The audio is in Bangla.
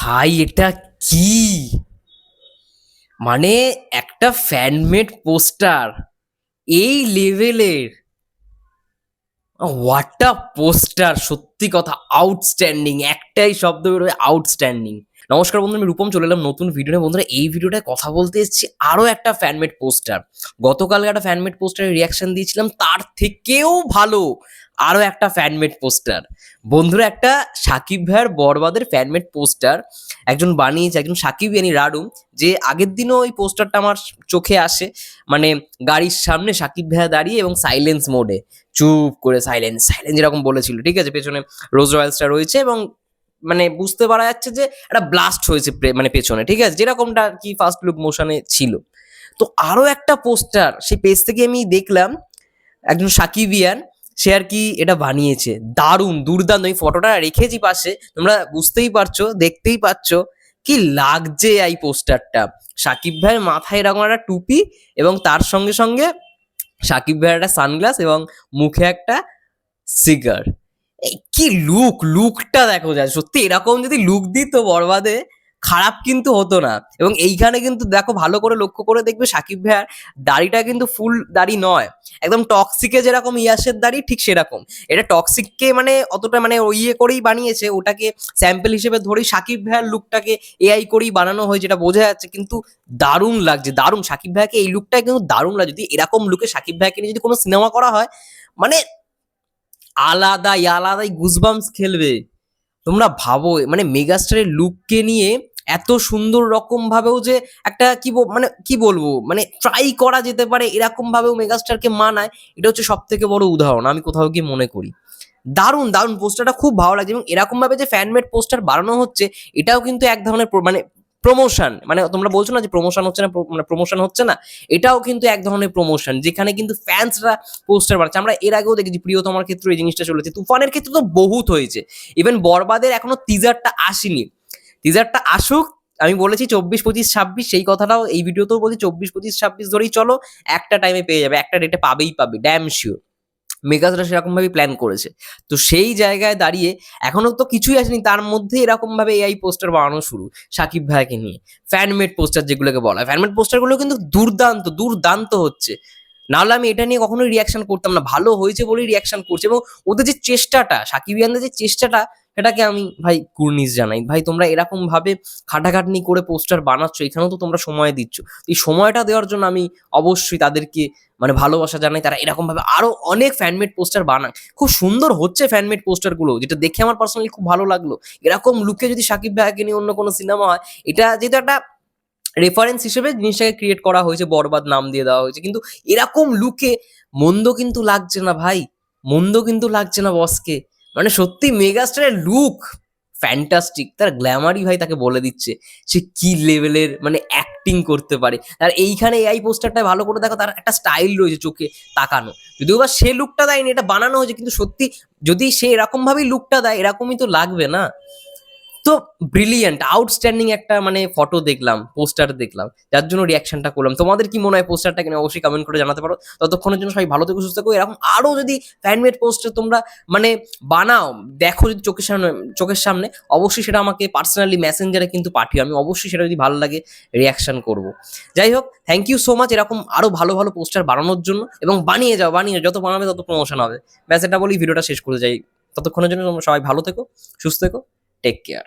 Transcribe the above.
ভাই এটা কি? মানে একটা ফ্যানমেড পোস্টার এই লেভেলের! What a poster! সত্যি কথা আউটস্ট্যান্ডিং, একটাই শব্দ বেরোয়, আউটস্ট্যান্ডিং। নমস্কার বন্ধু, আমি রূপম চলে এলাম নতুন ভিডিও নিয়ে। বন্ধুরা, এই ভিডিওটায় কথা বলতে এসেছি আরো একটা ফ্যানমেড পোস্টার। গতকালকে একটা ফ্যানমেড পোস্টারের রিয়াকশন দিয়েছিলাম, তার থেকেও ভালো আরো একটা ফ্যানমেড পোস্টার। বন্ধুরা, একটা সাকিব ভাইয়ের বরবাদের ফ্যানমেড পোস্টার একজন বানিয়েছে, একজন সাকিবিয়ানি রাডু, যে আগের দিনও ওই পোস্টারটা আমার চোখে আসে। মানে গাড়ির সামনে সাকিব ভাইয়া দাঁড়িয়ে এবং সাইলেন্স মোডে, চুপ করে সাইলেন্স সাইলেন্স যেরকম বলেছিল, ঠিক আছে, পেছনে রোজ রয়্যালসটা রয়েছে এবং মানে বুঝতে পারা যাচ্ছে যে একটা ব্লাস্ট হয়েছে মানে পেছনে, ঠিক আছে, যেরকমটা কি ফার্স্ট লুক মোশনে ছিল। তো আরো একটা পোস্টার সেই পেজ থেকে আমি দেখলাম, একজন সাকিবিয়ান সে আর কি এটা বানিয়েছে। দারুণ দুর্দান্ত, আমি ফটোটা রেখেছি পাশে, তোমরা বুঝতেই পারছো, দেখতেই পাচ্ছ কি লাগছে এই পোস্টারটা। সাকিব ভাইয়ের মাথায় এরকম একটা টুপি এবং তার সঙ্গে সঙ্গে সাকিব ভাইয়ের একটা সানগ্লাস এবং মুখে একটা সিগার। এই কি লুকটা দেখো যায়, সত্যি এরকম যদি লুক দিত বরবাদে, খারাপ কিন্তু হতো না। এবং এইখানে কিন্তু দেখো, ভালো করে লক্ষ্য করে দেখবে, সাকিব ভাইয়ার দাড়িটা কিন্তু ফুল দাড়ি নয়, একদম টক্সিকে যেরকম ইয়াসের দাড়ি ঠিক সেরকম। এটা টক্সিককে মানে অতটা মানে ওই ইয়ে করেই বানিয়েছে, ওটাকে স্যাম্পল হিসেবে ধরেই সাকিব ভাইয়ার লুকটাকে এআই করেই বানানো হয়, যেটা বোঝা যাচ্ছে। কিন্তু দারুণ লাগছে, দারুণ। সাকিব ভাইয়াকে এই লুকটা কিন্তু দারুণ লাগছে। যদি এরকম লুকে সাকিব ভাইয়াকে নিয়ে যদি কোনো সিনেমা করা হয়, মানে আলাদাই গুজবাম্পস খেলবে। তোমরা ভাবো, মানে মেগাস্টারের লুককে নিয়ে এত সুন্দর রকম ভাবেও যে একটা মানে কি বলবো, মানে ট্রাই করা যেতে পারে, এরকম ভাবেও মেগাস্টারকে মানায়, এটা হচ্ছে সব থেকে বড় উদাহরণ আমি কোথাও গিয়ে মনে করি। দারুণ দারুণ পোস্টারটা খুব ভালো লাগছে। এবং এরকম ভাবে যে ফ্যানমেড পোস্টার বানানো হচ্ছে, এটাও কিন্তু এক ধরনের মানে প্রমোশন। মানে তোমরা বলছো না যে প্রমোশন হচ্ছে না, মানে প্রমোশন হচ্ছে না, এটাও কিন্তু এক ধরনের প্রমোশন, যেখানে কিন্তু ফ্যান্সরা পোস্টার বানাচ্ছে। আমরা এর আগেও দেখেছি, প্রিয়তমার ক্ষেত্রে এই জিনিসটা চলেছে, তুফানের ক্ষেত্রে তো বহুত হয়েছে। ইভেন বরবাদের এখনো টিজারটা আসেনি, টিজারটা আসুক। আমি বলেছি 24, 25, 26, সেই কথাটাও এই ভিডিওতেও বলছি, 24, 25, 26 ধরেই চলো, একটা টাইমে পেয়ে যাবে, একটা ডেটে পাবে, ড্যাম শিওর। মেগাসরা সেরকম ভাবে প্ল্যান করেছে। তো সেই জায়গায় দাঁড়িয়ে এখনো তো কিছুই আসেনি, তার মধ্যে এরকম ভাবে এআই পোস্টার বানানো শুরু সাকিব ভাইকে নিয়ে। ফ্যানমেড পোস্টার যেগুলোকে বলা হয়, ফ্যানমেড পোস্টারগুলো কিন্তু দুর্দান্ত হচ্ছে। নাহলে আমি এটা নিয়ে কখনোই রিয়াকশন করতাম না, ভালো হয়েছে বলেই রিয়াকশন করছে। এবং ওদের যে চেষ্টাটা, সাকিবিয়ানদের যে চেষ্টাটা, সেটাকে আমি ভাই কুর্নিশ জানাই। ভাই তোমরা এরকম ভাবে খাটাখাটনি করে পোস্টার বানাচ্ছ, এখানেও তো তোমরা সময় দিচ্ছ। এই সময়টা দেওয়ার জন্য আমি অবশ্যই তাদেরকে মানে ভালোবাসা জানাই। তারা এরকম ভাবে আরো অনেক ফ্যানমেড পোস্টার বানায়, খুব সুন্দর হচ্ছে ফ্যানমেড পোস্টার গুলো, যেটা দেখে আমার পার্সোনালি খুব ভালো লাগলো। এরকম লুকে যদি সাকিব ভাইকে নিয়ে অন্য কোনো সিনেমা হয়, এটা যেহেতু একটা রেফারেন্স হিসেবে জিনিসটাকে ক্রিয়েট করা হয়েছে, বরবাদ নাম দিয়ে দেওয়া হয়েছে, কিন্তু এরকম লুকে মন্দ কিন্তু লাগছে না ভাই, মন্দ কিন্তু লাগছে না বসকে। মানে সত্যি মেগাস্টারের লুক ফ্যান্টাস্টিক, তার গ্ল্যামারই ভাই তাকে বলে দিচ্ছে সে কি লেভেলের মানে অ্যাক্টিং করতে পারে। আর এইখানে এই পোস্টারটা ভালো করে দেখো, তার একটা স্টাইল রয়েছে চোখে তাকানো, যদিও বা সে লুকটা দেয়নি, এটা বানানো হয়েছে, কিন্তু সত্যি যদি সে এরকম ভাবেই লুকটা দেয়, এরকমই তো লাগবে না? তো ব্রিলিয়ান্ট, আউটস্ট্যান্ডিং একটা মানে ফটো দেখলাম, পোস্টার দেখলাম, যার জন্য রিয়াকশনটা করলাম। তোমাদের কি মনে হয় পোস্টারটাকে নিয়ে অবশ্যই কমেন্ট করে জানাতে পারো। ততক্ষণের জন্য সবাই ভালো থেকো, সুস্থ থেকো। এরকম আরো যদি ফ্যানমেড পোস্টার তোমরা মানে বানাও, দেখো যদি চোখের সামনে, অবশ্যই সেটা আমাকে পার্সোনালি মেসেঞ্জারে কিন্তু পাঠিও, আমি অবশ্যই সেটা যদি ভালো লাগে রিয়াকশন করব। যাই হোক, থ্যাংক ইউ সো মাচ এরকম আরো ভালো ভালো পোস্টার বানানোর জন্য। এবং বানিয়ে যাও, যত বানাবে তত প্রমোশন হবে। ব্যাস এটা বলেই ভিডিওটা শেষ করে যাই। ততক্ষণের জন্য তোমরা সবাই ভালো থেকো, সুস্থ থেকো, টেক কেয়ার।